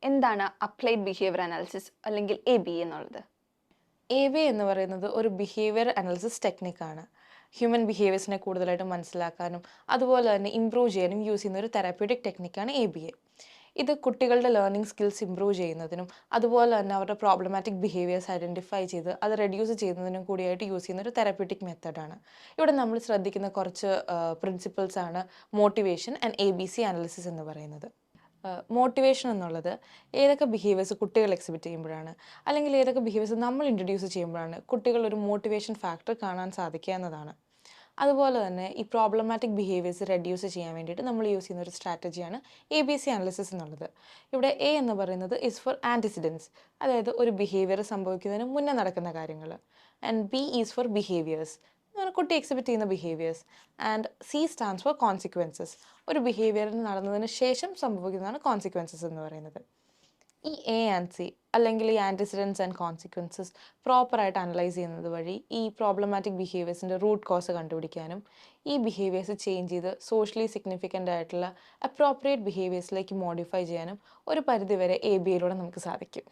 എന്താണ് applied behaviour analysis അല്ലെങ്കിൽ ABA എന്നുള്ളത്? ABA എന്ന് പറയുന്നത് ഒരു ബിഹേവിയർ അനാലിസിസ് ടെക്നിക്കാണ്. ഹ്യൂമൻ ബിഹേവിയേഴ്സിനെ കൂടുതലായിട്ട് മനസ്സിലാക്കാനും അതുപോലെ തന്നെ ഇംപ്രൂവ് ചെയ്യാനും യൂസ് ചെയ്യുന്ന ഒരു തെറാപ്യൂട്ടിക് ടെക്നിക്കാണ് ABA. ഇത് കുട്ടികളുടെ ലേണിംഗ് സ്കിൽസ് ഇംപ്രൂവ് ചെയ്യുന്നതിനും അതുപോലെ തന്നെ അവരുടെ പ്രോബ്ലമാറ്റിക് ബിഹേവിയേഴ്സ് ഐഡൻറ്റിഫൈ ചെയ്ത് അത് റെഡ്യൂസ് ചെയ്യുന്നതിനും കൂടിയായിട്ട് യൂസ് ചെയ്യുന്ന ഒരു തെറാപ്യൂട്ടിക് മെത്തഡാണ്. ഇവിടെ നമ്മൾ ശ്രദ്ധിക്കുന്ന കുറച്ച് പ്രിൻസിപ്പിൾസ് ആണ് മോട്ടിവേഷൻ ആൻഡ് ABC അനാലിസിസ് എന്ന് പറയുന്നത്. മോട്ടിവേഷൻ എന്നുള്ളത് ഏതൊക്കെ ബിഹേവിയേഴ്സ് കുട്ടികൾ എക്സിബിറ്റ് ചെയ്യുമ്പോഴാണ് അല്ലെങ്കിൽ ഏതൊക്കെ ബിഹേവിയേഴ്സ് നമ്മൾ ഇൻട്രൊഡ്യൂസ് ചെയ്യുമ്പോഴാണ് കുട്ടികൾ ഒരു മോട്ടിവേഷൻ ഫാക്ടർ കാണാൻ സാധിക്കുക എന്നതാണ്. അതുപോലെ തന്നെ ഈ പ്രോബ്ലമാറ്റിക് ബിഹേവിയേഴ്സ് റെഡ്യൂസ് ചെയ്യാൻ വേണ്ടിയിട്ട് നമ്മൾ യൂസ് ചെയ്യുന്ന ഒരു സ്ട്രാറ്റജിയാണ് ABC അനാലിസിസ് എന്നുള്ളത്. ഇവിടെ A എന്ന് പറയുന്നത് ഇസ് ഫോർ ആൻറ്റിസിഡൻസ്, അതായത് ഒരു ബിഹേവിയർ സംഭവിക്കുന്നതിന് മുന്നേ നടക്കുന്ന കാര്യങ്ങൾ. And B is for behaviours, കുട്ടി എക്സിബിറ്റ് ചെയ്യുന്ന behaviours. And C stands for consequences, ഒരു ബിഹേവിയറിന് നടന്നതിന് ശേഷം സംഭവിക്കുന്നതാണ് കോൺസിക്വൻസസ് എന്ന് പറയുന്നത്. ഈ A ആൻഡ് C അല്ലെങ്കിൽ ഈ ആൻറ്റിസിഡൻസ് ആൻഡ് കോൺസിക്വൻസസ് പ്രോപ്പറായിട്ട് അനലൈസ് ചെയ്യുന്നത് വഴി ഈ പ്രോബ്ലമാറ്റിക് ബിഹേവിയേഴ്സിൻ്റെ റൂട്ട് കോസ് കണ്ടുപിടിക്കാനും ഈ ബിഹേവിയേഴ്സ് ചേഞ്ച് ചെയ്ത് സോഷ്യലി സിഗ്നിഫിക്കൻ്റ് ആയിട്ടുള്ള അപ്രോപ്രിയേറ്റ് ബിഹേവിയേഴ്സിലേക്ക് മോഡിഫൈ ചെയ്യാനും ഒരു പരിധിവരെ ABAയിലൂടെ നമുക്ക് സാധിക്കും.